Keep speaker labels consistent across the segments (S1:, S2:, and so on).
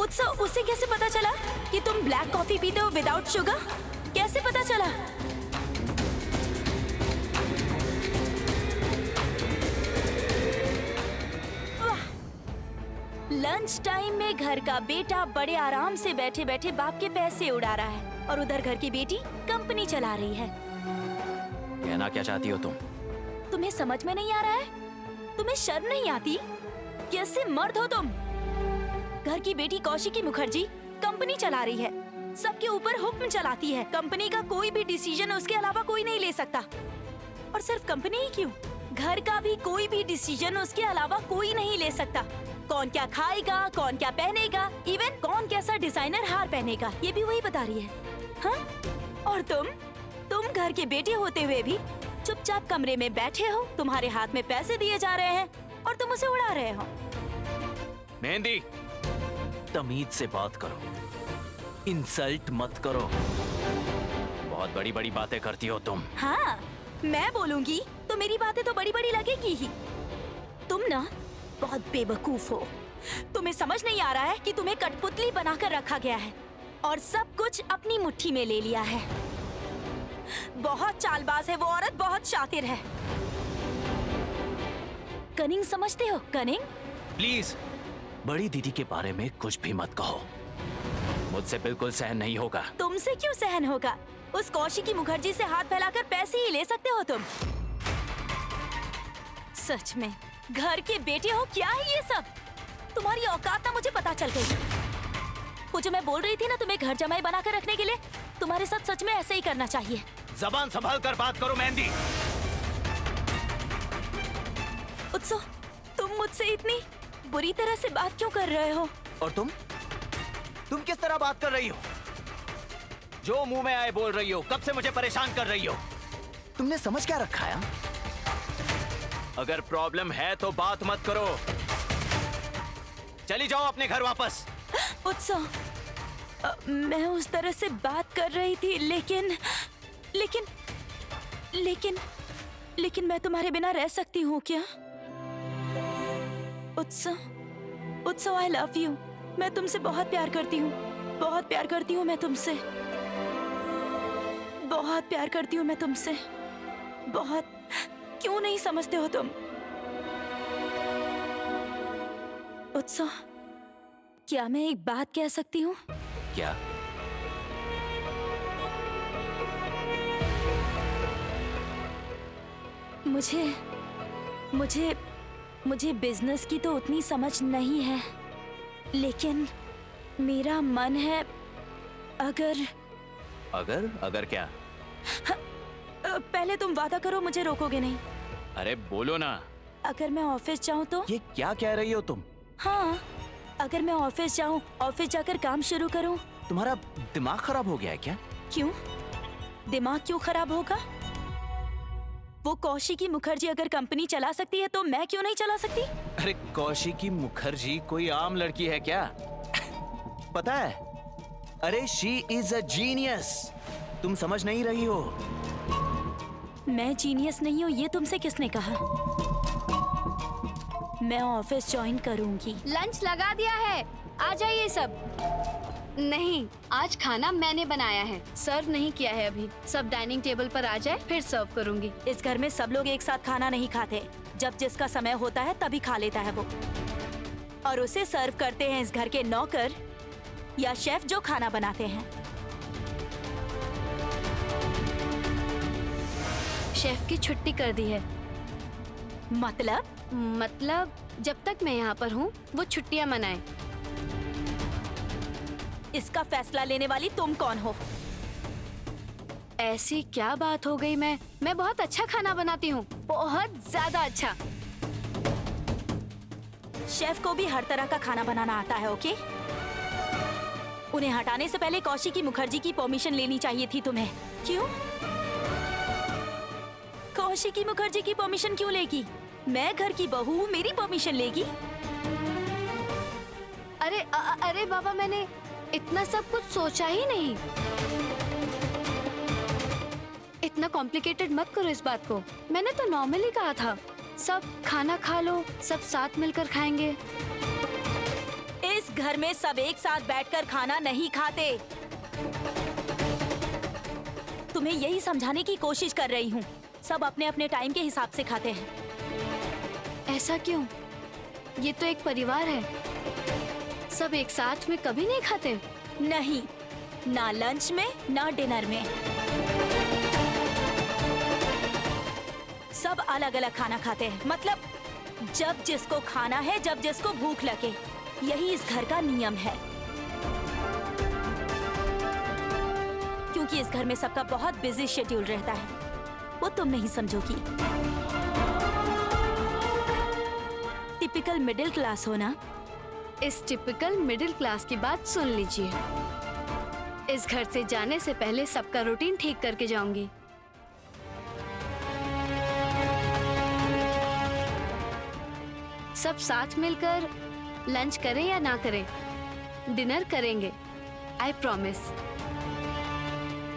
S1: उत्सव, उसे कैसे पता चला कि तुम ब्लैक कॉफी पीते हो विदाउट शुगर? कैसे पता चला? वाह! लंच टाइम में घर का बेटा बड़े आराम से बैठे बैठे बाप के पैसे उड़ा रहा है और उधर घर की बेटी कंपनी चला रही है।
S2: कहना क्या चाहती हो तुम?
S1: तुम्हें समझ में नहीं आ रहा है? तुम्हें शर्म नहीं आती? कैसे मर्द हो तुम? घर की बेटी कौशिकी मुखर्जी कंपनी चला रही है, सबके ऊपर हुक्म चलाती है। कंपनी का कोई भी डिसीजन उसके अलावा कोई नहीं ले सकता। और सिर्फ कंपनी ही क्यों, घर का भी कोई भी डिसीजन उसके अलावा कोई नहीं ले सकता। कौन क्या खाएगा, कौन क्या पहनेगा, इवन कौन कैसा डिजाइनर हार पहनेगा, ये भी वही बता रही है। हाँ? और तुम घर के बेटे होते हुए भी चुपचाप कमरे में बैठे हो, तुम्हारे हाथ में पैसे दिए जा रहे हैं और तुम उसे उड़ा रहे हो।
S2: मेहंदी, तमीज से बात करो, इंसल्ट मत करो। बहुत बड़ी बड़ी बातें करती हो तुम।
S1: हाँ, मैं बोलूंगी तो मेरी बातें तो बड़ी बड़ी लगेगी ही। तुम ना बहुत बेवकूफ हो। तुम्हें समझ नहीं आ रहा है कि तुम्हें कठपुतली बनाकर रखा गया है और सब कुछ अपनी मुट्ठी में ले लिया है। बहुत चालबाज है वो औरत, बहुत शातिर है। कनिंग समझते हो? कनिंग?
S2: प्लीज बड़ी दीदी के बारे में कुछ भी मत कहो, मुझसे बिल्कुल सहन नहीं होगा।
S1: तुमसे क्यों सहन होगा? उस कौशिकी मुखर्जी से हाथ फैलाकर पैसे ही ले सकते हो तुम। सच में घर के बेटे हो क्या है ये सब? तुम्हारी औकात ना मुझे पता चल गई। वो जो मैं बोल रही थी ना तुम्हें घर जमाई बनाकर रखने के लिए, तुम्हारे साथ सच में ऐसे ही करना चाहिए।
S2: जबान संभाल कर बात करो मेहंदी।
S1: उत्सव, तुम मुझसे इतनी बुरी तरह से बात क्यों कर रहे हो?
S2: और तुम किस तरह बात कर रही हो? जो मुंह में आए बोल रही हो, कब से मुझे परेशान कर रही हो। तुमने समझ क्या रखा है? अगर प्रॉब्लम है तो बात मत करो, चली जाओ अपने घर वापस।
S1: उत्सव, मैं उस तरह से बात कर रही थी, लेकिन मैं तुम्हारे बिना रह सकती हूँ क्या? उत्सव, आई लव यू। मैं तुमसे बहुत प्यार करती हूँ, बहुत प्यार करती हूँ मैं तुमसे, बहुत प्यार करती हूँ मैं तुमसे, बहुत। क्यों नहीं समझते हो तुम? उत्सव, क्या मैं एक बात कह सकती हूँ?
S2: क्या?
S1: मुझे बिजनेस की तो उतनी समझ नहीं है, लेकिन मेरा मन है
S2: अगर क्या?
S1: पहले तुम वादा करो मुझे रोकोगे नहीं।
S2: अरे बोलो ना।
S1: अगर मैं ऑफिस जाऊँ तो?
S2: ये क्या कह रही हो तुम?
S1: हाँ, अगर मैं ऑफिस जाऊँ, ऑफिस जाकर काम शुरू करूँ।
S2: तुम्हारा दिमाग खराब हो गया है क्या?
S1: क्यों? दिमाग क्यों खराब होगा? वो कौशिकी मुखर्जी अगर कंपनी चला सकती है तो मैं क्यों नहीं चला सकती?
S2: अरे कौशिकी मुखर्जी कोई आम लड़की है क्या? पता है, अरे शी इज अ जीनियस। तुम समझ नहीं रही हो।
S1: मैं जीनियस नहीं हूँ, ये तुमसे किसने कहा? मैं ऑफिस ज्वाइन करूंगी।
S3: लंच लगा दिया है, आ जाइए सब। नहीं, आज खाना मैंने बनाया है, सर्व नहीं किया है अभी। सब डाइनिंग टेबल पर आ जाए, फिर सर्व करूंगी।
S1: इस घर में सब लोग एक साथ खाना नहीं खाते, जब जिसका समय होता है तभी खा लेता है वो। और उसे सर्व करते हैं इस घर के नौकर या शेफ जो खाना बनाते हैं।
S3: शेफ की छुट्टी कर दी है।
S1: मतलब
S3: जब तक मैं यहाँ पर हूँ वो छुट्टियाँ मनाए।
S1: इसका फैसला लेने वाली तुम कौन हो?
S3: ऐसी क्या बात हो गई? मैं बहुत अच्छा खाना बनाती हूँ, बहुत ज्यादा अच्छा।
S1: शेफ को भी हर तरह का खाना बनाना आता है, ओके? उन्हें हटाने से पहले कौशिकी मुखर्जी की परमिशन लेनी चाहिए थी तुम्हें। क्यों? कौशिकी मुखर्जी की परमिशन क्यों लेगी? मैं घर की बहू हूँ, मेरी परमिशन लेगी?
S3: अरे बाबा, मैंने इतना सब कुछ सोचा ही नहीं। इतना कॉम्प्लिकेटेड मत करो इस बात को। मैंने तो नॉर्मली कहा था, सब खाना खा लो, सब साथ मिलकर खाएंगे।
S1: इस घर में सब एक साथ बैठकर खाना नहीं खाते। तुम्हें यही समझाने की कोशिश कर रही हूँ। सब अपने अपने टाइम के हिसाब से खाते हैं।
S3: ऐसा क्यों? ये तो एक परिवार है। सब एक साथ में कभी नहीं खाते।
S1: नहीं, ना लंच में ना डिनर में। सब अलग अलग खाना खाते हैं। मतलब जब जिसको खाना है, जब जिसको भूख लगे। यही इस घर का नियम है। क्योंकि इस घर में सबका बहुत बिजी शेड्यूल रहता है, वो तुम नहीं समझोगी। टिपिकल मिडिल क्लास हो ना।
S3: इस टिपिकल मिडिल क्लास की बात सुन लीजिए। इस घर से जाने से पहले सबका रूटीन ठीक करके जाऊंगी। सब साथ मिलकर लंच करें या ना करें, डिनर करेंगे। I promise.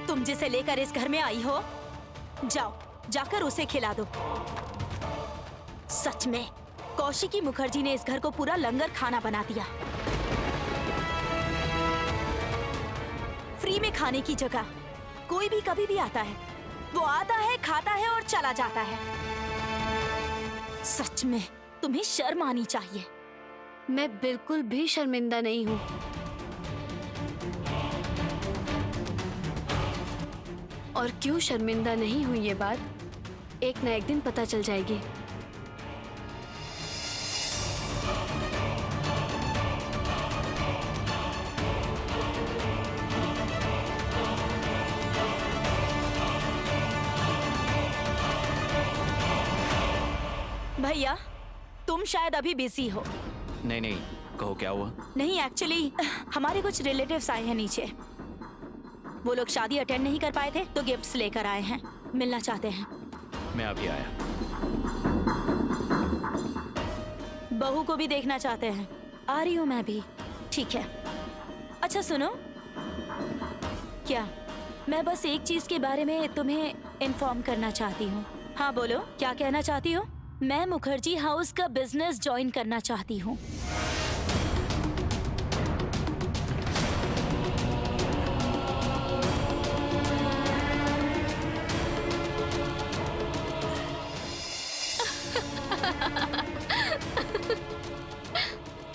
S1: तुम जिसे लेकर इस घर में आई हो, जाओ जाकर उसे खिला दो। सच में कौशिकी मुखर्जी ने इस घर को पूरा लंगर खाना बना दिया। फ्री में खाने की जगह कोई भी कभी भी आता है। वो आता है, खाता है और चला जाता है। सच में तुम्हें शर्म आनी चाहिए।
S3: मैं बिल्कुल भी शर्मिंदा नहीं हूँ। और क्यों शर्मिंदा नहीं हुई ये बात एक न एक दिन पता चल जाएगी।
S1: भैया, तुम शायद अभी बिजी हो।
S2: नहीं नहीं, कहो क्या हुआ?
S1: नहीं, एक्चुअली हमारे कुछ रिलेटिव्स आए हैं नीचे। वो लोग शादी अटेंड नहीं कर पाए थे तो गिफ्ट्स लेकर आए हैं, मिलना चाहते हैं।
S2: मैं अभी आया।
S1: बहू को भी देखना चाहते हैं। आ रही हूँ मैं भी। ठीक है। अच्छा सुनो, क्या मैं बस एक चीज के बारे में तुम्हें इन्फॉर्म करना चाहती हूँ। हाँ बोलो, क्या कहना चाहती हो? मैं मुखर्जी हाउस का बिजनेस ज्वाइन करना चाहती हूँ।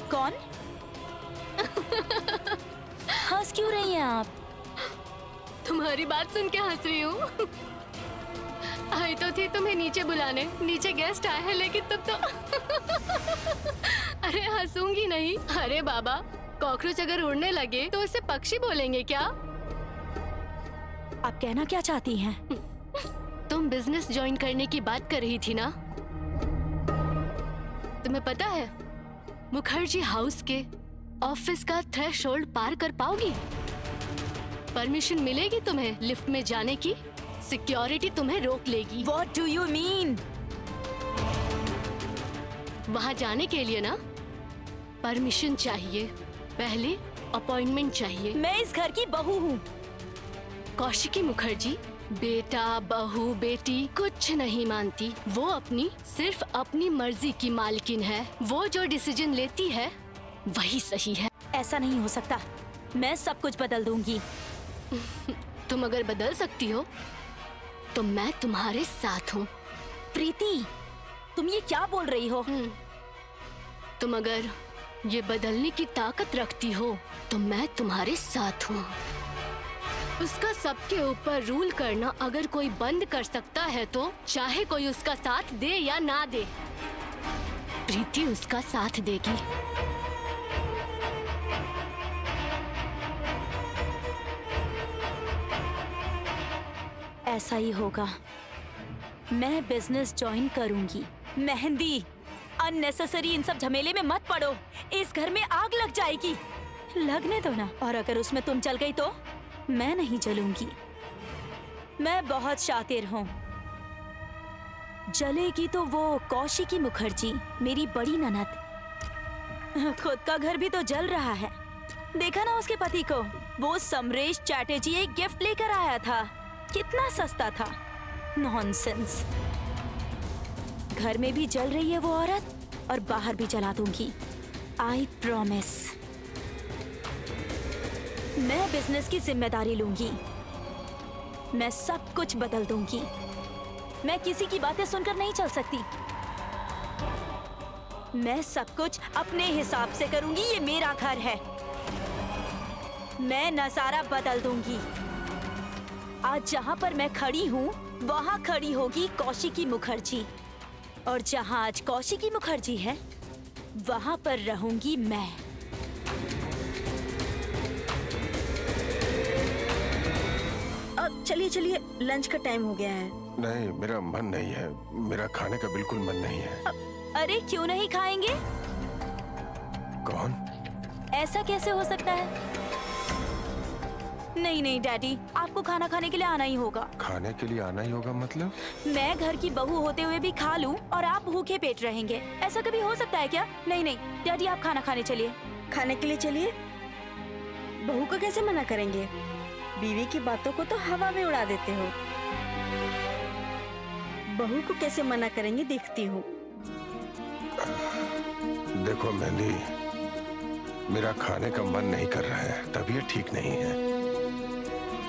S1: कौन? हंस क्यों रही हैं आप?
S3: तुम्हारी बात सुन के हंस रही हूँ। आई तो थी तुम्हें नीचे बुलाने, नीचे गेस्ट आए हैं, लेकिन तब तो अरे हंसूंगी नहीं। अरे बाबा, कॉकरोच अगर उड़ने लगे तो उसे पक्षी बोलेंगे क्या?
S1: आप कहना क्या चाहती हैं?
S3: तुम बिजनेस ज्वाइन करने की बात कर रही थी ना? तुम्हें पता है मुखर्जी हाउस के ऑफिस का थ्रेशोल्ड पार कर पाओगी? परमिशन मिलेगी तुम्हें लिफ्ट में जाने की? सिक्योरिटी तुम्हें रोक लेगी।
S1: What do you mean?
S3: वहाँ जाने के लिए ना परमिशन चाहिए, पहले अपॉइंटमेंट चाहिए।
S1: मैं इस घर की बहू हूँ।
S3: कौशिकी मुखर्जी बेटा, बहू, बेटी कुछ नहीं मानती। वो सिर्फ अपनी मर्जी की मालकिन है। वो जो डिसीजन लेती है वही सही है।
S1: ऐसा नहीं हो सकता। मैं सब कुछ बदल दूंगी।
S3: तुम अगर बदल सकती हो तो मैं तुम्हारे साथ हूँ।
S1: प्रीति, तुम ये क्या बोल रही हो?
S3: तुम अगर ये बदलने की ताकत रखती हो तो मैं तुम्हारे साथ हूँ। उसका सबके ऊपर रूल करना अगर कोई बंद कर सकता है तो चाहे कोई उसका साथ दे या ना दे, प्रीति उसका साथ देगी।
S1: ऐसा ही होगा। मैं बिजनेस ज्वाइन करूंगी। मेहंदी, अननेसेसरी इन सब झमेले में मत पड़ो। इस घर में आग लग जाएगी। लगने दो ना। और अगर उसमें तुम चल गई तो मैं नहीं जलूंगी। मैं बहुत शातिर हूँ। जलेगी तो वो कौशिकी मुखर्जी, मेरी बड़ी ननद। खुद का घर भी तो जल रहा है। देखा ना उसके पति को? वो समरेश चैटर्जी एक गिफ्ट लेकर आया था। कितना सस्ता था। नॉनसेंस। घर में भी जल रही है वो औरत और बाहर भी जला दूंगी। I promise. मैं बिजनेस की जिम्मेदारी लूंगी। मैं सब कुछ बदल दूंगी। मैं किसी की बातें सुनकर नहीं चल सकती। मैं सब कुछ अपने हिसाब से करूंगी। ये मेरा घर है। मैं नजारा बदल दूंगी। आज जहां पर मैं खड़ी हूँ वहां खड़ी होगी कौशिकी मुखर्जी, और जहां आज कौशिकी मुखर्जी है वहां पर रहूंगी मैं।
S4: अब चलिए चलिए, लंच का टाइम हो गया है।
S5: नहीं, मेरा मन नहीं है। मेरा खाने का बिल्कुल मन नहीं है।
S1: अरे क्यों नहीं खाएंगे?
S5: कौन?
S1: ऐसा कैसे हो सकता है? नहीं नहीं डैडी, आपको खाना खाने के लिए आना ही होगा।
S5: खाने के लिए आना ही होगा मतलब?
S1: मैं घर की बहू होते हुए भी खा लूं और आप भूखे पेट रहेंगे, ऐसा कभी हो सकता है क्या? नहीं नहीं डैडी, आप खाना खाने चलिए।
S4: खाने के लिए चलिए? बहू को कैसे मना करेंगे? बीवी की बातों को तो हवा में उड़ा देते हो। बहू को कैसे मना करेंगे देखती हूँ।
S5: देखो मेहंदी, मेरा खाने का मन नहीं कर रहा है। तबीयत ठीक नहीं है।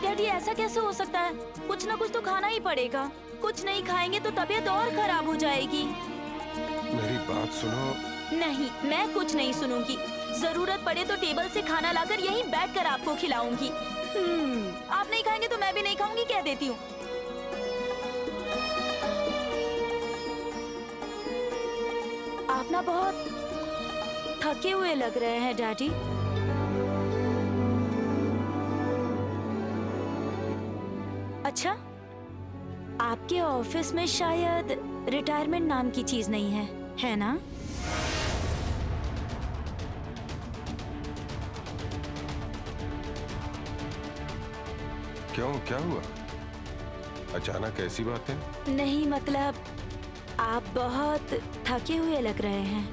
S1: डैडी ऐसा कैसे हो सकता है? कुछ ना कुछ तो खाना ही पड़ेगा। कुछ नहीं खाएंगे तो तबीयत और खराब हो जाएगी।
S5: मेरी बात सुनो।
S1: नहीं, मैं कुछ नहीं सुनूंगी। जरूरत पड़े तो टेबल से खाना लाकर यहीं बैठकर आपको खिलाऊंगी। आप नहीं खाएंगे तो मैं भी नहीं खाऊंगी, कह देती हूँ। आप ना बहुत थके हुए लग रहे हैं डैडी। अच्छा, आपके ऑफिस में शायद रिटायरमेंट नाम की चीज नहीं है ना?
S5: क्यों, क्या हुआ? अचानक ऐसी बात है?
S1: नहीं मतलब, आप बहुत थके हुए लग रहे हैं।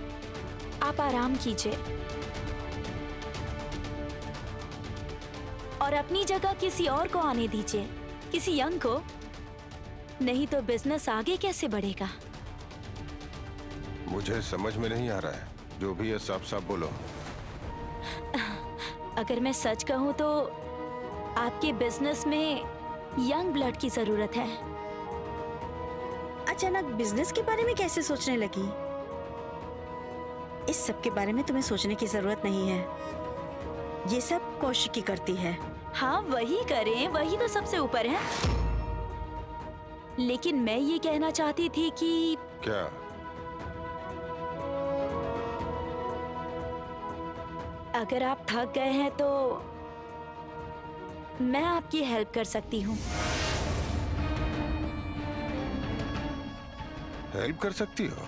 S1: आप आराम कीजिए और अपनी जगह किसी और को आने दीजिए, किसी यंग को। नहीं तो बिजनेस आगे कैसे बढ़ेगा?
S5: मुझे समझ में नहीं आ रहा है। जो भी है साफ साफ बोलो।
S1: अगर मैं सच कहूं तो आपके बिजनेस में यंग ब्लड की जरूरत है।
S4: अचानक बिजनेस के बारे में कैसे सोचने लगी? इस सब के बारे में तुम्हें सोचने की जरूरत नहीं है। ये सब कौशिकी करती है।
S1: हाँ वही करें, वही तो सबसे ऊपर है। लेकिन मैं ये कहना चाहती थी कि
S5: क्या?
S1: अगर आप थक गए हैं तो मैं आपकी हेल्प कर सकती हूँ।
S5: हेल्प कर सकती हो?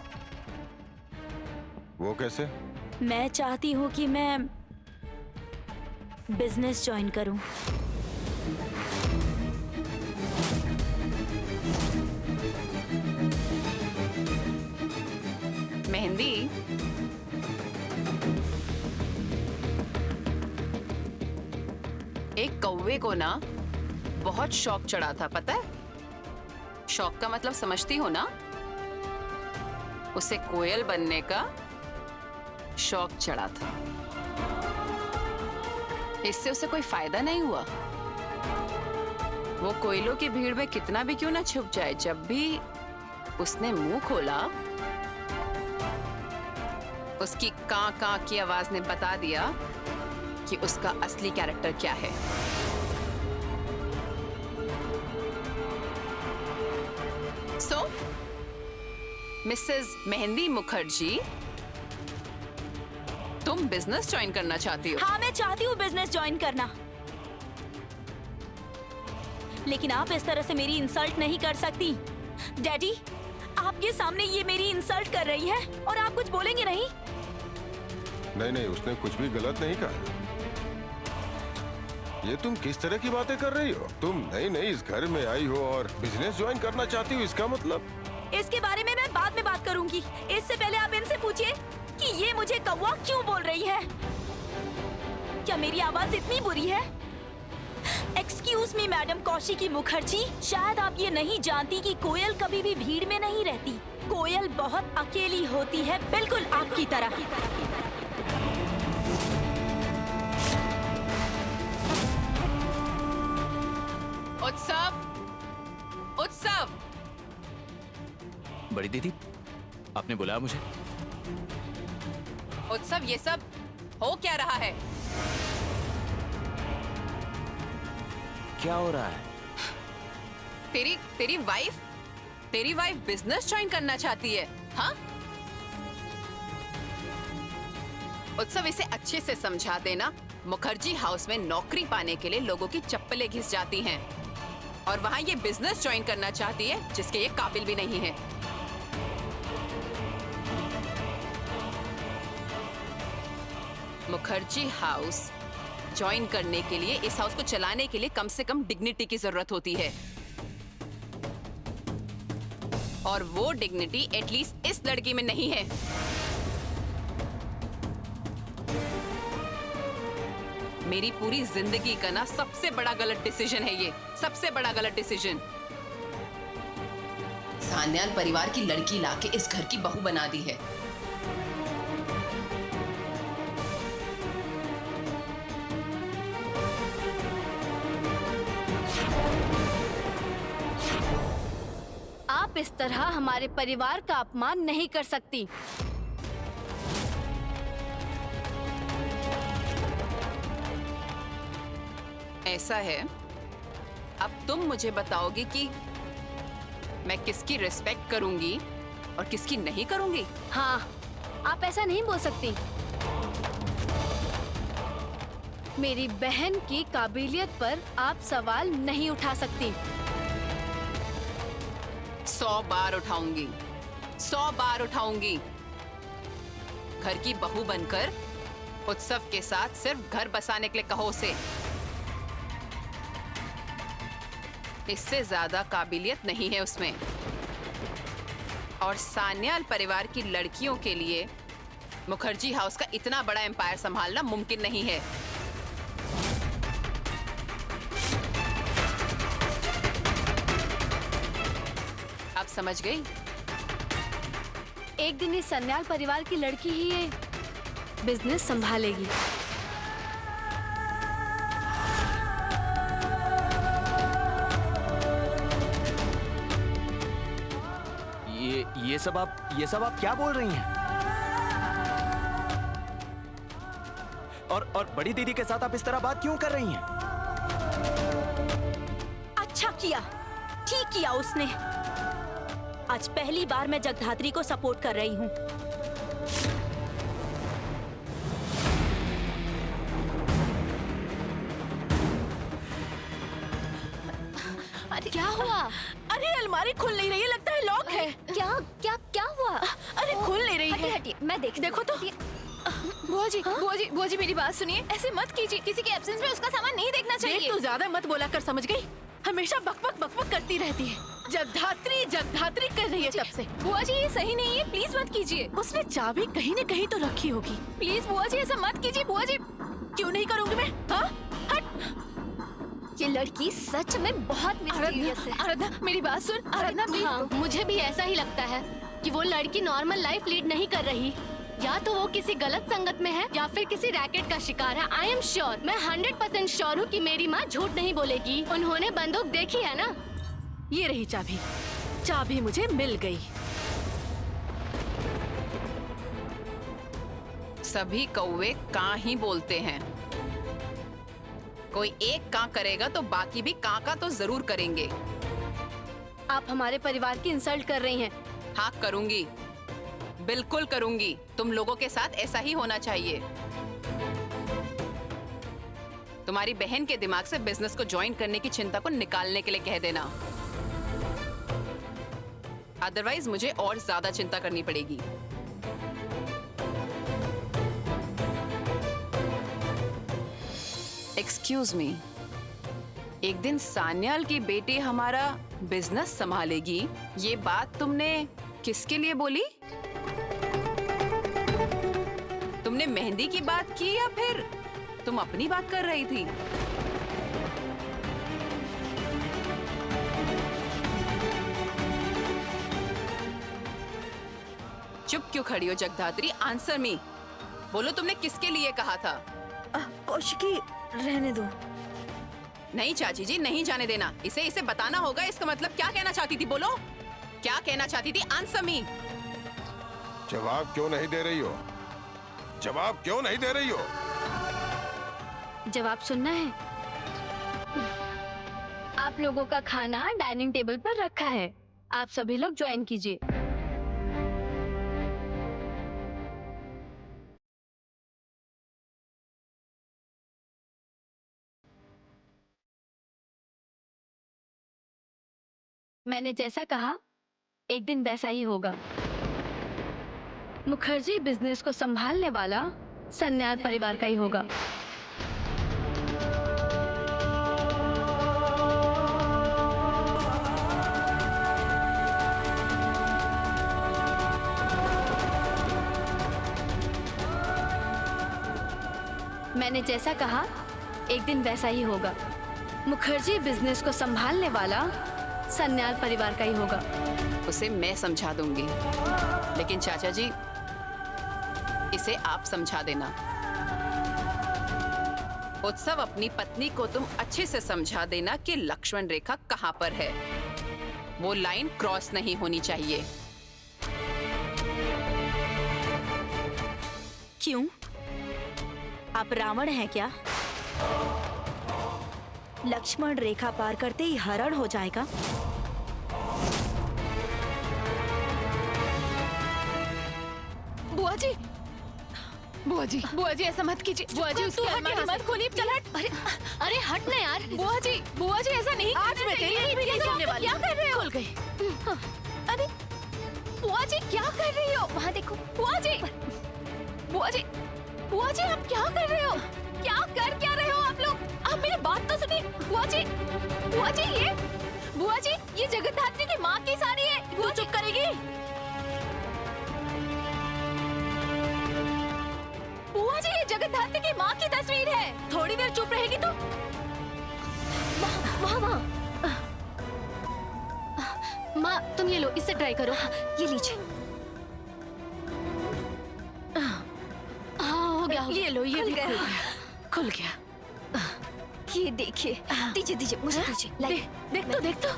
S5: वो कैसे?
S1: मैं चाहती हूँ कि मैं बिजनेस ज्वाइन करूँ।
S6: मेहंदी, एक कौवे को ना बहुत शौक चढ़ा था, पता है? शौक का मतलब समझती हो ना? उसे कोयल बनने का शौक चढ़ा था। इससे उसे कोई फायदा नहीं हुआ। वो कोयलों की भीड़ में कितना भी क्यों ना छुप जाए, जब भी उसने मुंह खोला उसकी कां कां की आवाज ने बता दिया कि उसका असली कैरेक्टर क्या है। सो मिसेस मेहंदी मुखर्जी, तुम बिजनेस ज्वाइन करना चाहती हो?
S1: हाँ मैं चाहती हूँ बिजनेस ज्वाइन करना, लेकिन आप इस तरह से मेरी इंसल्ट नहीं कर सकती। डैडी, आपके सामने ये मेरी इंसल्ट कर रही है और आप कुछ बोलेंगे नहीं?
S5: नहीं नहीं, उसने कुछ भी गलत नहीं कहा। ये तुम किस तरह की बातें कर रही हो? तुम नई नई इस घर में आई हो और बिजनेस ज्वाइन करना चाहती हो, इसका मतलब?
S1: इसके बारे में मैं बाद में बात करूंगी। इससे पहले आप इनसे पूछिए कि ये मुझे कौवा क्यों बोल रही है। क्या मेरी आवाज इतनी बुरी है? Excuse me madam Kaushiki Mukherjee, शायद आप ये नहीं जानती कि कोयल कभी भी भीड़ में नहीं रहती। कोयल बहुत अकेली होती है, बिल्कुल आपकी तरह।
S6: उत्सव, उत्सव,
S2: बड़ी दीदी, आपने बुलाया मुझे?
S6: उत्सव, ये सब हो क्या रहा है?
S2: क्या हो रहा है?
S6: तेरी वाइफ बिजनेस ज्वाइन करना चाहती है, हाँ? उत्सव, इसे अच्छे से समझा देना। मुखर्जी हाउस में नौकरी पाने के लिए लोगों की चप्पलें घिस जाती हैं, और वहाँ ये बिजनेस ज्वाइन करना चाहती है जिसके ये काबिल भी नहीं है। मुखर्जी हाउस ज्वाइन करने के लिए, इस हाउस को चलाने के लिए कम से कम डिग्निटी की जरूरत होती है, और वो डिग्निटी एटलीस्ट इस लड़की में नहीं है। मेरी पूरी जिंदगी का ना सबसे बड़ा गलत डिसीजन है ये, सबसे बड़ा गलत डिसीजन। सान्याल परिवार की लड़की लाके इस घर की बहू बना दी है।
S3: आप इस तरह हमारे परिवार का अपमान नहीं कर सकती।
S6: ऐसा है, अब तुम मुझे बताओगी कि मैं किसकी रिस्पेक्ट करूंगी और किसकी नहीं करूंगी?
S3: हाँ, आप ऐसा नहीं बोल सकती। मेरी बहन की काबिलियत पर आप सवाल नहीं उठा सकती।
S6: 100 बार उठाऊंगी, 100 बार उठाऊंगी। घर की बहू बनकर उत्सव के साथ सिर्फ घर बसाने के लिए कहो उसे। इससे ज्यादा काबिलियत नहीं है उसमें, और सान्याल परिवार की लड़कियों के लिए मुखर्जी हाउस का इतना बड़ा एम्पायर संभालना मुमकिन नहीं है। आप समझ गई?
S3: एक दिन इस सन्याल परिवार की लड़की ही ये बिजनेस संभालेगी।
S2: ये सब आप क्या बोल रही हैं? और बड़ी दीदी के साथ आप इस तरह बात क्यों कर रही हैं?
S1: अच्छा किया, ठीक किया उसने। आज पहली बार मैं जगधात्री को सपोर्ट कर रही हूँ।
S3: क्या हुआ?
S4: अरे अलमारी खुल नहीं रही है, लगता है लॉक है।
S3: क्या क्या क्या हुआ?
S4: अरे खुल नहीं रही है।
S3: हटिए, मैं देखो तो।
S4: बुआ जी मेरी बात सुनिए, ऐसे मत कीजिए। किसी के एब्सेंस में उसका सामान नहीं देखना चाहिए। तू ज्यादा मत बोला कर, समझ गई? हमेशा बकबक बकबक करती रहती है। जगधात्री कर रही है तब से। बुआ जी ये सही नहीं है, प्लीज मत कीजिए। उसने चाबी कहीं न कहीं तो रखी होगी। प्लीज बुआ जी ऐसा मत कीजिए। बुआ जी क्यों नहीं करूँगी मैं? हाँ हट।
S3: ये लड़की सच में बहुत मिस्टीरियस है।
S4: आराधना मेरी बात सुन। आराधना प्लीज।
S3: हाँ, मुझे भी ऐसा ही लगता है कि वो लड़की नॉर्मल लाइफ लीड नहीं कर रही। या तो वो किसी गलत संगत में है या फिर किसी रैकेट का शिकार है। आई एम श्योर, मैं 100% श्योर हूँ कि मेरी माँ झूठ नहीं बोलेगी। उन्होंने बंदूक देखी है ना।
S4: ये रही चाबी, चाबी मुझे मिल गई।
S6: सभी कौवे कां ही बोलते हैं। कोई एक कां करेगा तो बाकी भी कां का तो जरूर करेंगे।
S3: आप हमारे परिवार की इंसल्ट कर रही हैं।
S6: हाँ करूंगी, बिल्कुल करूंगी। तुम लोगों के साथ ऐसा ही होना चाहिए। तुम्हारी बहन के दिमाग से बिजनेस को ज्वाइन करने की चिंता को निकालने के लिए कह देना, अदरवाइज मुझे और ज्यादा चिंता करनी पड़ेगी। एक्सक्यूज मी, एक दिन सान्याल की बेटी हमारा बिजनेस संभालेगी, ये बात तुमने किसके लिए बोली? तुमने मेहंदी की बात की या फिर तुम अपनी बात कर रही थी? चुप क्यों खड़ी हो जगधात्री? आंसर मी, बोलो तुमने किसके लिए कहा था?
S4: कौशिकी रहने दो।
S6: नहीं चाची जी, नहीं जाने देना इसे। इसे बताना होगा इसका मतलब क्या कहना चाहती थी, बोलो क्या कहना चाहती थी। Answer me.
S5: जवाब क्यों नहीं दे रही हो? जवाब क्यों नहीं दे रही हो?
S3: जवाब सुनना है। आप लोगों का खाना डाइनिंग टेबल पर रखा है, आप सभी लोग ज्वाइन कीजिए। मैंने जैसा कहा एक दिन वैसा ही होगा। मुखर्जी बिजनेस को संभालने वाला सन्याल परिवार का ही होगा। मैंने जैसा कहा एक दिन वैसा ही होगा। मुखर्जी बिजनेस को संभालने वाला सन्याल परिवार का ही होगा।
S6: उसे मैं समझा दूंगी, लेकिन चाचा जी इसे आप समझा देना। उत्सव, अपनी पत्नी को तुम अच्छे से समझा देना कि लक्ष्मण रेखा कहां पर है। वो लाइन क्रॉस नहीं होनी चाहिए।
S1: क्यों? आप रावण हैं क्या? लक्ष्मण रेखा पार करते ही हरण हो जाएगा।
S4: बुआ जी, बुआ जी, बुआ जी ऐसा मत कीजिए। बुआ जी उसकी अलमारी मत खोलिए। चल हट।
S3: अरे अरे हट ना यार।
S4: बुआ जी ऐसा नहीं। आज मैं तेरी एक भी नहीं सुनने वाली। क्या कर रहे हो? खुल गई। अरे बुआ जी क्या कर रही हो?
S3: वहाँ देखो।
S4: बुआ जी, बुआ जी, बुआ जी आप क्या कर रहे हो? क्या रहे हो आप लोग? आप मेरी बात तो सुनिए। बुआ जी, बुआ जी ये जगद्धात्री की माँ की साड़ी है। तू चुप करेगी? बुआ जी ये जगद्धात्री की माँ की तस्वीर है। थोड़ी देर चुप रहेगी तो?
S3: वहाँ माँ तुम ये लो, इससे ट्राई करो। ये लीजिए। हाँ हो गया।
S4: ये लो, ये भी खुल गया।
S3: ये देखिए। दीजिए मुझे दीजिए।
S4: देख तो।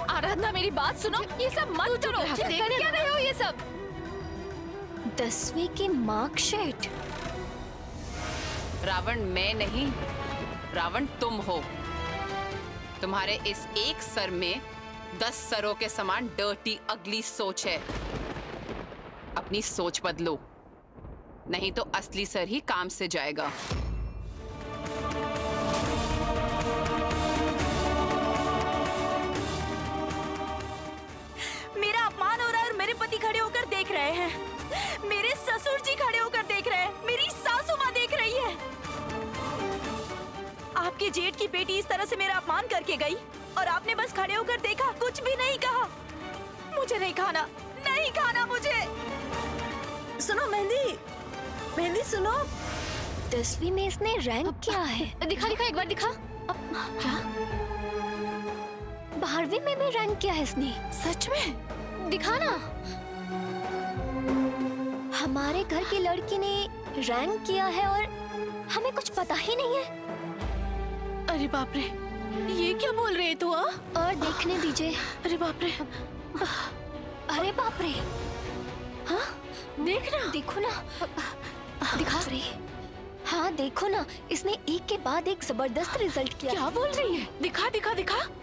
S4: आराधना मेरी बात सुनो। ये सब मत करो। कर क्या रहे हो ये सब?
S3: 10वीं की मार्कशीट।
S6: रावण मैं नहीं, रावण तुम हो। तुम्हारे इस एक सर में 10 सरों के समान डर्टी अगली सोच है। अपनी सोच बदलो, नहीं तो असली सर ही काम से जाएगा।
S1: मेरा अपमान हो रहा है और मेरे पति खड़े होकर देख रहे हैं। मेरे ससुर जी खड़े होकर देख रहे हैं। मेरी सासू माँ देख रही है। आपके जेठ की बेटी इस तरह से मेरा अपमान करके गई और आपने बस खड़े होकर देखा, कुछ भी नहीं कहा। मुझे नहीं खाना मुझे। सुनो मेहंदी सुनो।
S3: 10वीं में इसने रैंक क्या है? दिखा एक बार दिखा। क्या? 12वीं में भी रैंक क्या है इसने?
S4: सच में?
S3: दिखा ना। हमारे घर की लड़की ने रैंक किया है और हमें कुछ पता ही नहीं है।
S4: अरे बाप रे, ये क्या बोल रहे तू?
S3: और देखने दीजिए।
S4: अरे बाप रे,
S3: अरे बाप रे। हाँ देखो ना। दिखा रही। हाँ देखो ना, इसने एक के बाद एक जबरदस्त रिजल्ट किया।
S4: क्या बोल रही है? दिखा।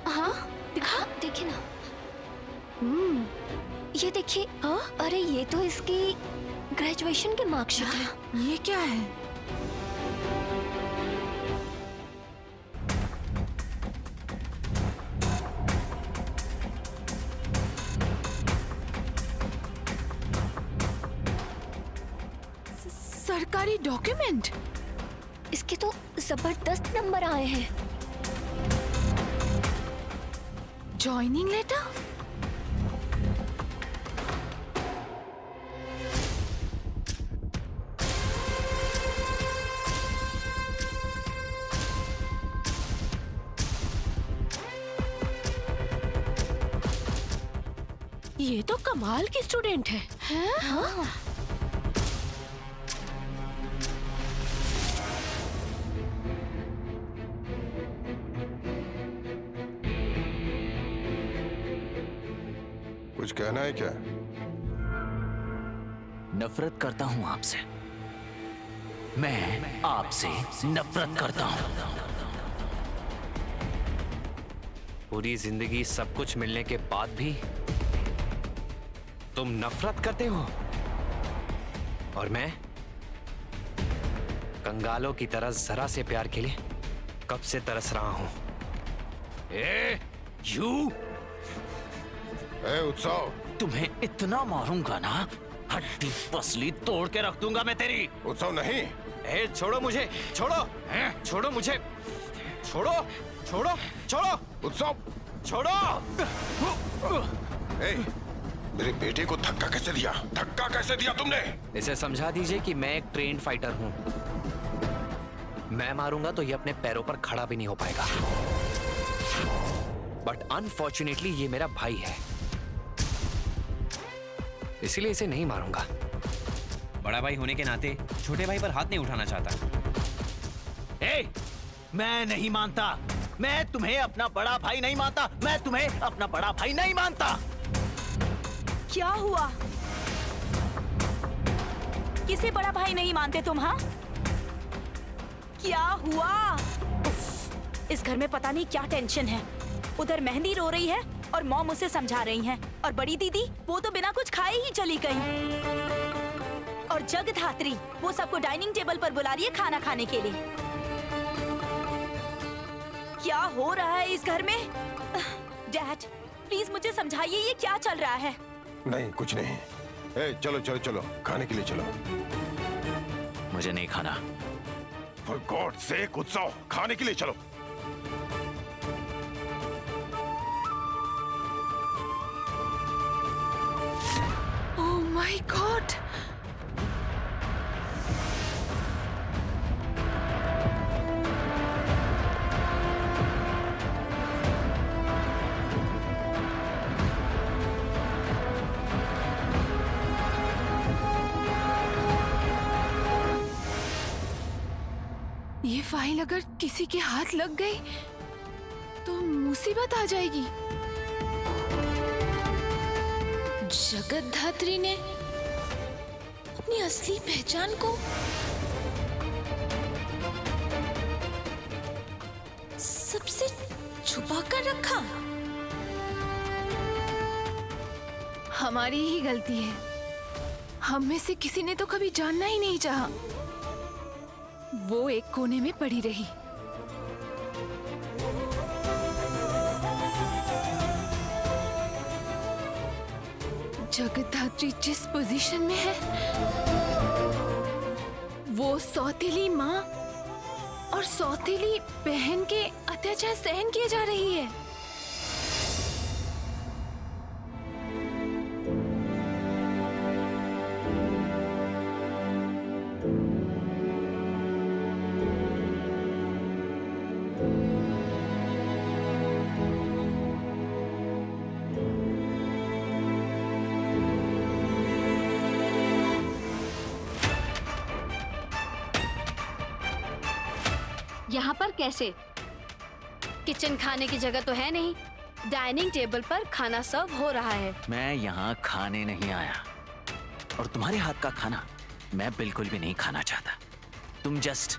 S3: हाँ दिखा, देखिए ना। ये देखिए। हाँ अरे ये तो इसकी ग्रेजुएशन की मार्कशीट है।
S4: ये क्या है? सरकारी डॉक्यूमेंट।
S3: इसके तो जबरदस्त नंबर आए हैं।
S4: Joining letter. ये तो कमाल की स्टूडेंट है।
S3: हाँ?
S5: कुछ कहना है क्या?
S2: नफरत करता हूं आपसे। मैं आपसे नफरत करता हूं।
S7: पूरी जिंदगी सब कुछ मिलने के बाद भी तुम नफरत करते हो, और मैं कंगालों की तरह जरा से प्यार के लिए कब से तरस रहा हूं।
S5: उत्सव,
S2: तुम्हें इतना मारूंगा ना, हड्डी पसली तोड़ के रख दूंगा मैं तेरी।
S5: उत्सव नहीं।
S7: छोड़ो मुझे, छोड़ो, छोड़ो मुझे, छोड़ो, छोड़ो, छोड़ो,
S5: उत्सव,
S7: छोड़ो।
S5: मेरे बेटे को धक्का कैसे दिया? धक्का कैसे दिया तुमने?
S7: इसे समझा दीजिए कि मैं एक ट्रेन्ड फाइटर हूं। मैं मारूंगा तो ये अपने पैरों पर खड़ा भी नहीं हो पाएगा। बट अनफॉर्चुनेटली ये मेरा भाई है, इसलिए इसे नहीं मारूंगा।
S8: बड़ा भाई होने के नाते छोटे भाई पर हाथ नहीं उठाना चाहता।
S2: मैं नहीं मानता। मैं तुम्हें अपना बड़ा भाई नहीं मानता। मैं तुम्हें अपना बड़ा भाई नहीं मानता।
S1: क्या हुआ? किसे बड़ा भाई नहीं मानते तुम? हाँ, क्या हुआ? इस घर में पता नहीं क्या टेंशन है। उधर मेहंदी रो रही है और मॉम उसे समझा रही हैं, और बड़ी दीदी वो तो बिना कुछ खाए ही चली गई, और जगधात्री वो सबको डाइनिंग टेबल पर बुला रही है खाना खाने के लिए। क्या हो रहा है इस घर में? डैड प्लीज मुझे समझाइए, ये क्या चल रहा है?
S5: नहीं, कुछ नहीं। चलो चलो चलो, खाने के लिए चलो।
S2: मुझे नहीं खाना।
S5: फॉर गॉड सेक उत्सव, खाने के लिए चलो।
S4: Oh my God! ये फाइल अगर किसी के हाथ लग गई तो मुसीबत आ जाएगी। जगतधात्री ने अपनी असली पहचान को सबसे छुपा कर रखा। हमारी ही गलती है। हम में से किसी ने तो कभी जानना ही नहीं चाहा। वो एक कोने में पड़ी रही। जगतधात्री जिस पोजीशन में है, वो सौतेली माँ और सौतेली बहन के अत्याचार सहन किए जा रही है।
S3: यहाँ पर कैसे? किचन खाने की जगह तो है नहीं। डाइनिंग टेबल पर खाना सर्व हो रहा है।
S2: मैं यहाँ खाने नहीं आया, और तुम्हारे हाथ का खाना मैं बिल्कुल भी नहीं खाना चाहता। तुम जस्ट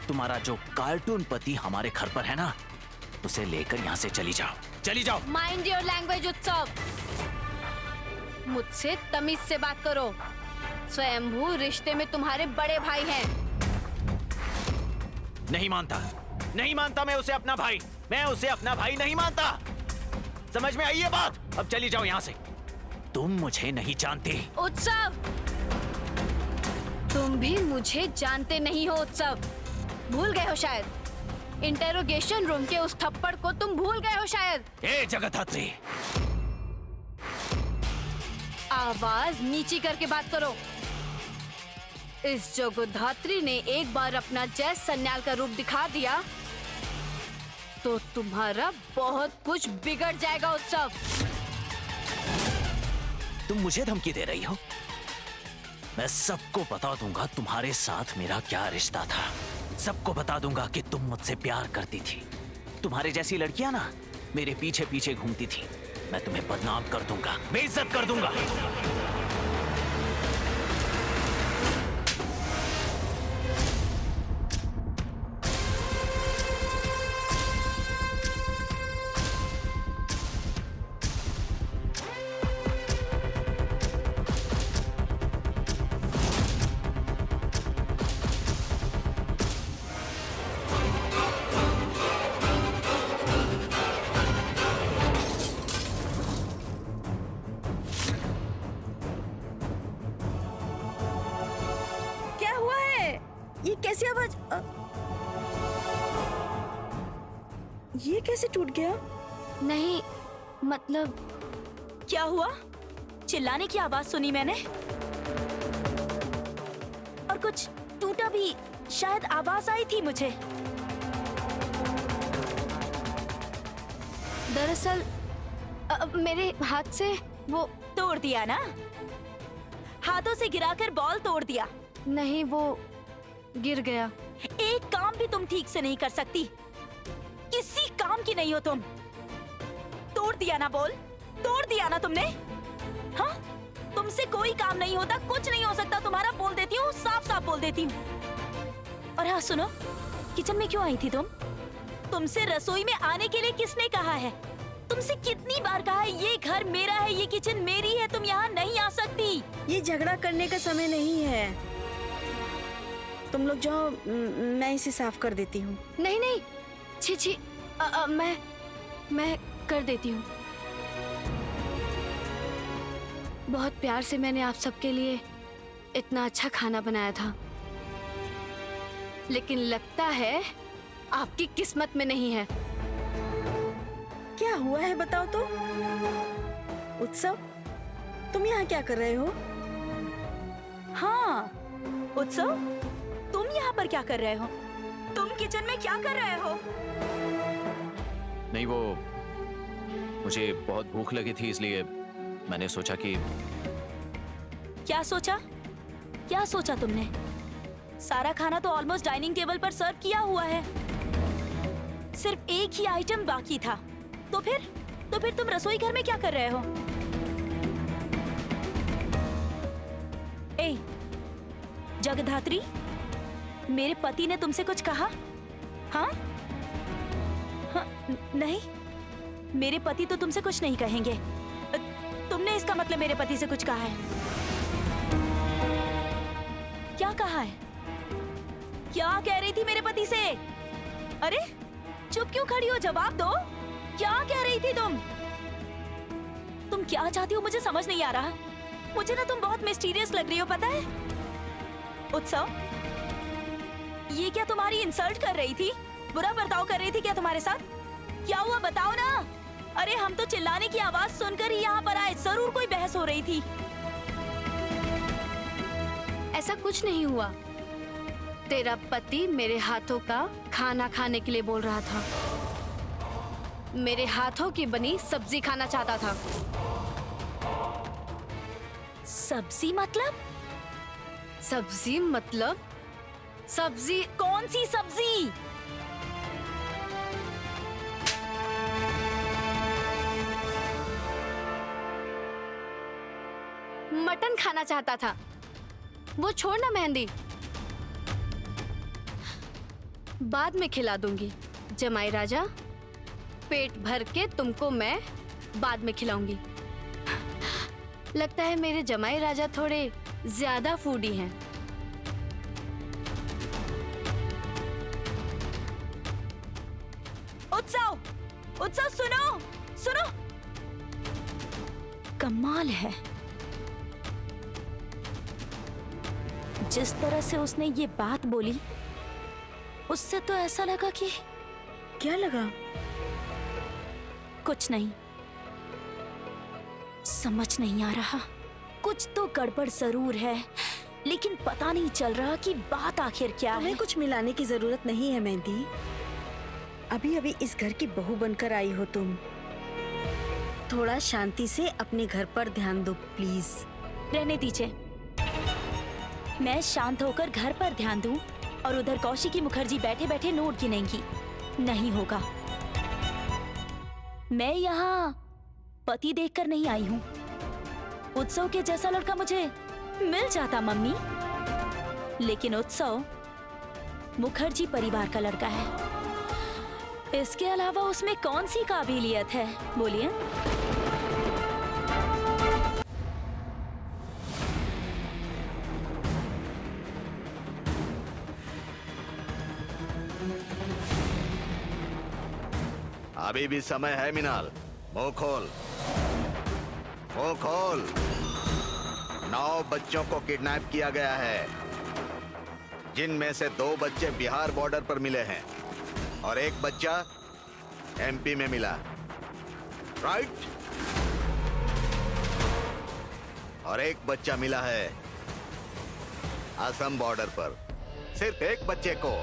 S2: तुम्हारा जो कार्टून पति हमारे घर पर है ना, उसे लेकर यहाँ से चली जाओ, चली जाओ।
S3: माइंड योर लैंग्वेज उत्सव। मुझसे तमीज से बात करो। स्वयंभू रिश्ते में तुम्हारे बड़े भाई हैं।
S2: नहीं मानता, नहीं मानता मैं उसे अपना भाई। मैं उसे अपना भाई नहीं मानता। समझ में आई ये बात? अब चली जाओ यहाँ से। तुम मुझे नहीं जानती।
S3: उत्सव, तुम भी मुझे जानते नहीं हो। उत्सव, भूल गए हो शायद। इंटेरोगेशन रूम के उस थप्पड़ को तुम भूल गए हो शायद।
S2: ए जगतधात्री,
S3: आवाज नीची करके बात करो। इस जगतधात्री ने एक बार अपना जय सन्याल का रूप दिखा दिया तो तुम्हारा बहुत कुछ बिगड़ जाएगा। उत्सव,
S2: तुम मुझे धमकी दे रही हो? मैं सबको बता दूंगा तुम्हारे साथ मेरा क्या रिश्ता था। सबको बता दूंगा कि तुम मुझसे प्यार करती थी। तुम्हारे जैसी लड़कियां ना मेरे पीछे पीछे घूमती थी। मैं तुम्हें बदनाम कर दूंगा, बेइज्जत कर दूंगा।
S1: क्या हुआ है? ये कैसी आवाज? ये कैसे टूट गया?
S3: नहीं, मतलब
S1: क्या हुआ? चिल्लाने की आवाज सुनी मैंने और कुछ टूटा भी, शायद आवाज आई थी मुझे।
S3: दरअसल मेरे हाथ से वो
S1: तोड़ दिया ना? हाथों से गिराकर बॉल तोड़ दिया?
S3: नहीं, वो गिर गया।
S1: एक काम भी तुम ठीक से नहीं कर सकती, किसी काम की नहीं हो तुम। तोड़ दिया ना बॉल, तोड़ दिया ना तुमने? हाँ, तुमसे कोई काम नहीं होता, कुछ नहीं हो सकता तुम्हारा। बोल देती हूँ, साफ साफ बोल देती हूँ। और हाँ सुनो, किचन में क्यों आई थी तुम? तुमसे रसोई में आने के लिए किसने कहा है? तुमसे कितनी बार कहा है ये घर मेरा है, ये किचन मेरी है, तुम यहाँ नहीं आ सकती।
S9: ये झगड़ा करने का समय नहीं है। तुम लोग जाओ, मैं इसे साफ कर देती हूँ।
S3: नहीं नहीं, छी छी, मैं कर देती हूँ। बहुत प्यार से मैंने आप सबके लिए इतना अच्छा खाना बनाया था, लेकिन लगता है आपकी किस्मत में नहीं है।
S9: क्या हुआ है बताओ तो? उत्सव, तुम यहाँ क्या कर रहे हो?
S1: हाँ उत्सव, तुम यहाँ पर क्या कर रहे हो? तुम किचन में क्या कर रहे हो?
S2: नहीं, वो मुझे बहुत भूख लगी थी, इसलिए मैंने सोचा कि...
S1: क्या सोचा? क्या सोचा तुमने? सारा खाना तो ऑलमोस्ट डाइनिंग टेबल पर सर्व किया हुआ है, सिर्फ एक ही आइटम बाकी था। तो फिर तुम रसोई घर में क्या कर रहे हो? ए, जगधात्री, मेरे पति ने तुमसे कुछ कहा? हाँ? हाँ, नहीं, मेरे पति तो तुमसे कुछ नहीं कहेंगे। तुमने इसका मतलब मेरे पति से कुछ कहा है? क्या कहा है? क्या कह रही थी मेरे पति से? अरे चुप क्यों खड़ी हो? जवाब दो, क्या कह रही थी तुम? तुम क्या चाहती हो मुझे समझ नहीं आ रहा। मुझे ना तुम बहुत मिस्टीरियस लग रही हो, पता है? उत्सव, ये क्या तुम्हारी इंसल्ट कर रही थी? बुरा बर्ताव कर रही थी क्या तुम्हारे साथ? क्या हुआ बताओ ना। अरे हम तो चिल्लाने की आवाज सुनकर ही यहाँ पर आए, जरूर कोई बहस हो रही थी।
S3: ऐसा कुछ नहीं हुआ। तेरा पति मेरे हाथों का खाना खाने के लिए बोल रहा था। मेरे हाथों की बनी सब्जी खाना चाहता था।
S1: सब्जी मतलब?
S3: सब्जी मतलब? सब्जी?
S1: कौन सी सब्जी?
S3: मटन खाना चाहता था। वो छोड़ ना मेहंदी, बाद में खिला दूंगी। जमाई राजा, पेट भर के तुमको मैं बाद में खिलाऊंगी। लगता है मेरे जमाई राजा थोड़े ज्यादा फूडी हैं।
S1: उत्सव, उत्सव सुनो, सुनो। कमाल है, जिस तरह से उसने ये बात बोली, उससे तो ऐसा लगा कि...
S9: क्या लगा?
S1: कुछ नहीं, समझ नहीं आ रहा। कुछ तो गड़बड़ जरूर है, लेकिन पता नहीं चल रहा कि बात आखिर क्या है।
S9: तुम्हें कुछ मिलाने की जरूरत नहीं है मेहंदी। अभी अभी इस घर की बहू बनकर आई हो तुम। थोड़ा शांति से अपने घर पर ध्यान दो प्लीज।
S1: रहने दीजिए, मैं शांत होकर घर पर ध्यान दूं और उधर कौशिकी मुखर्जी बैठे बैठे नोट गिनेंगी। नहीं होगा। मैं यहाँ पति देखकर नहीं आई हूँ। उत्सव के जैसा लड़का मुझे मिल जाता मम्मी, लेकिन उत्सव मुखर्जी परिवार का लड़का है। इसके अलावा उसमें कौन सी काबिलियत है, बोलिए?
S10: अभी भी समय है मिनाल, मुंह खोल, मुंह खोल। 9 बच्चों को किडनैप किया गया है, जिनमें से 2 बच्चे बिहार बॉर्डर पर मिले हैं और 1 बच्चा एमपी में मिला, राइट? और 1 बच्चा मिला है असम बॉर्डर पर। सिर्फ 1 बच्चे को,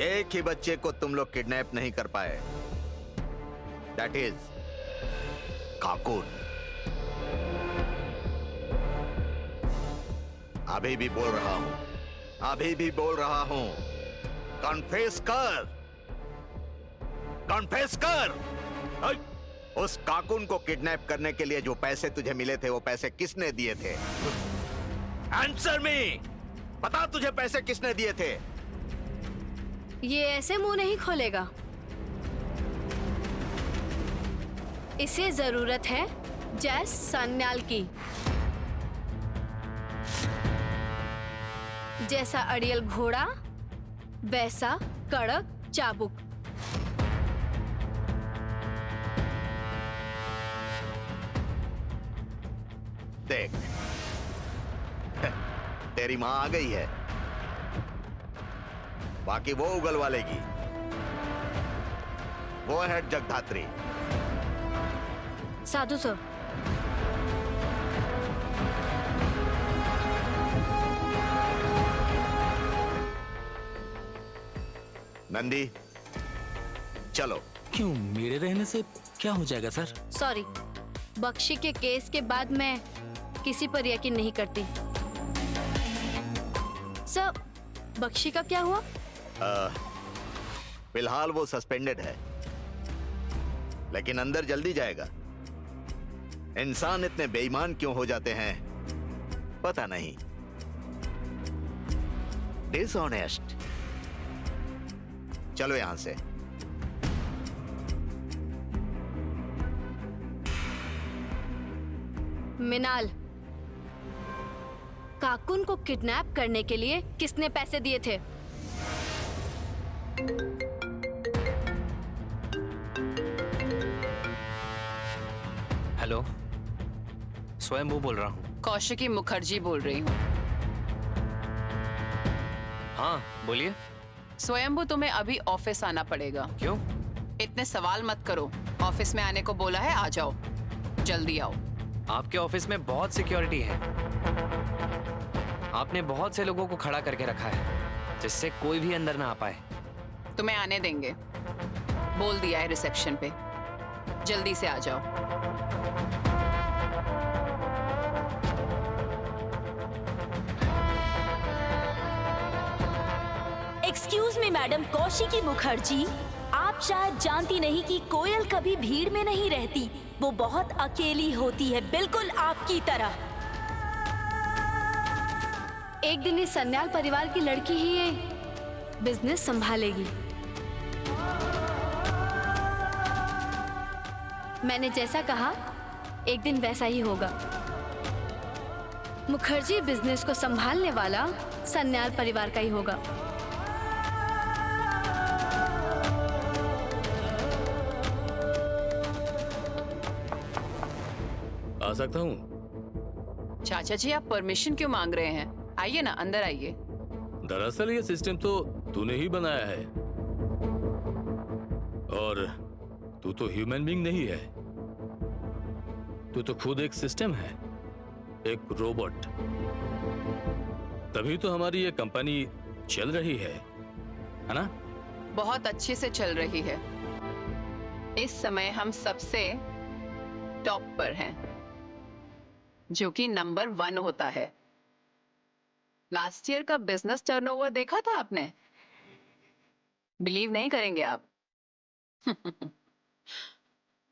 S10: एक ही बच्चे को तुम लोग किडनैप नहीं कर पाए। दैट इज काकुन। अभी भी बोल रहा हूं, अभी भी बोल रहा हूं, कन्फेस कर, कन्फेस कर। उस काकुन को किडनैप करने के लिए जो पैसे तुझे मिले थे, वो पैसे किसने दिए थे? आंसर मी, बता, तुझे पैसे किसने दिए थे?
S3: ये ऐसे मुंह नहीं खोलेगा। इसे जरूरत है जय सन्याल की। जैसा अड़ियल घोड़ा, वैसा कड़क चाबुक।
S10: देख, तेरी मां आ गई है, बाकी वो उगल वालेगी। वो है जगधात्री।
S3: साधु सर,
S10: नंदी, चलो।
S11: क्यों, मेरे रहने से क्या हो जाएगा सर?
S3: सॉरी, बख्शी के केस के बाद मैं किसी पर यकीन नहीं करती। सर, बख्शी का क्या हुआ?
S10: फिलहाल वो सस्पेंडेड है, लेकिन अंदर जल्दी जाएगा। इंसान इतने बेईमान क्यों हो जाते हैं पता नहीं। डिसऑनेस्ट। चलो यहां से।
S3: मिनाल, काकुन को किडनैप करने के लिए किसने पैसे दिए थे?
S7: हेलो, स्वयंभू बोल रहा हूँ।
S6: कौशिकी मुखर्जी बोल रही हूँ।
S7: हाँ बोलिए।
S6: स्वयंभू, तुम्हें अभी ऑफिस आना पड़ेगा।
S7: क्यों?
S6: इतने सवाल मत करो। ऑफिस में आने को बोला है, आ जाओ, जल्दी आओ।
S7: आपके ऑफिस में बहुत सिक्योरिटी है। आपने बहुत से लोगों को खड़ा करके रखा है, जिससे कोई भी अंदर ना आ पाए।
S6: तुम्हें आने देंगे, बोल दिया है रिसेप्शन पे। जल्दी से आ जाओ।
S1: Excuse me madam Kaushiki Mukherjee, आप शायद जानती नहीं कि कोयल कभी भीड़ में नहीं रहती। वो बहुत अकेली होती है, बिल्कुल आपकी तरह।
S3: एक दिन इस सन्याल परिवार की लड़की ही ये बिजनेस संभालेगी। मैंने जैसा कहा, एक दिन वैसा ही होगा। मुखर्जी बिजनेस को संभालने वाला सन्याल परिवार का ही होगा।
S12: आ सकता हूँ?
S6: चाचा जी, आप परमिशन क्यों मांग रहे हैं? आइए ना, अंदर आइए।
S12: दरअसल ये सिस्टम तो तूने ही बनाया है, और तू तो ह्यूमन बीइंग नहीं है। तू तो खुद एक सिस्टम है, एक रोबोट। तभी तो हमारी ये कंपनी चल रही है ना?
S6: बहुत अच्छे से चल रही है। इस समय हम सबसे टॉप पर हैं, जो कि नंबर 1 होता है। लास्ट ईयर का बिजनेस टर्नओवर देखा था आपने? बिलीव नहीं करेंगे आप।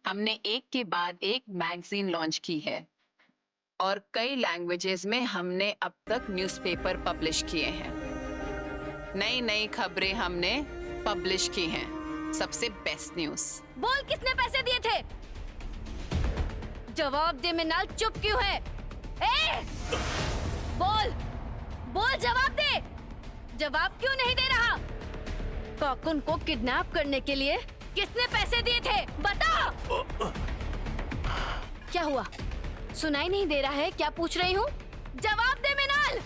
S6: हमने एक के बाद एक मैगजीन लॉन्च की है और कई लैंग्वेजेस में हमने अब तक न्यूज़पेपर पब्लिश किए हैं। नई नई खबरें हमने पब्लिश की हैं। सबसे बेस्ट न्यूज़।
S3: बोल किसने पैसे दिए थे? जवाब दे मिनाल, चुप क्यों है? ए! बोल बोल, जवाब दे। जवाब क्यों नहीं दे रहा? काकुन को किडनैप करने के लिए किसने पैसे दिए थे? बता। क्या हुआ? सुनाई नहीं दे रहा है? क्या पूछ रही हूँ? जवाब दे मिनाल,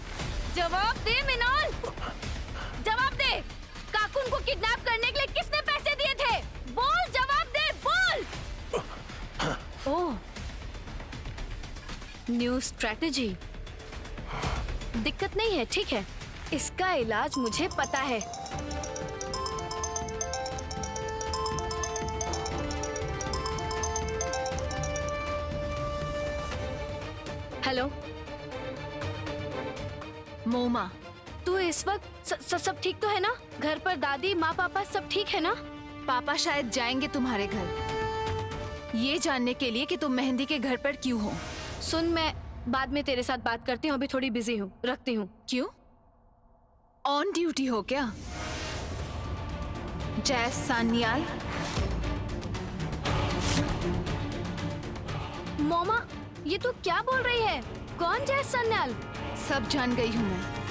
S3: जवाब दे मिनाल, जवाब दे। काकुन को किडनैप करने के लिए किसने पैसे दिए थे? बोल, जवाब दे, बोल। ओह, न्यू स्ट्रैटेजी। दिक्कत नहीं है, ठीक है, इसका इलाज मुझे पता है। हेलो मोमा, तू इस वक्त सब ठीक तो है ना? घर पर दादी माँ पापा सब ठीक है ना?
S4: पापा शायद जाएंगे तुम्हारे घर, ये जानने के लिए कि तुम मेहंदी के घर पर क्यों हो।
S3: सुन, मैं बाद में तेरे साथ बात करती हूँ, अभी थोड़ी बिजी हूँ, रखती हूँ।
S4: क्यों? ऑन ड्यूटी हो क्या? जय सान्याल।
S3: मोमा, ये तू क्या बोल रही है? कौन जय सान्याल?
S4: सब जान गई हूँ मैं।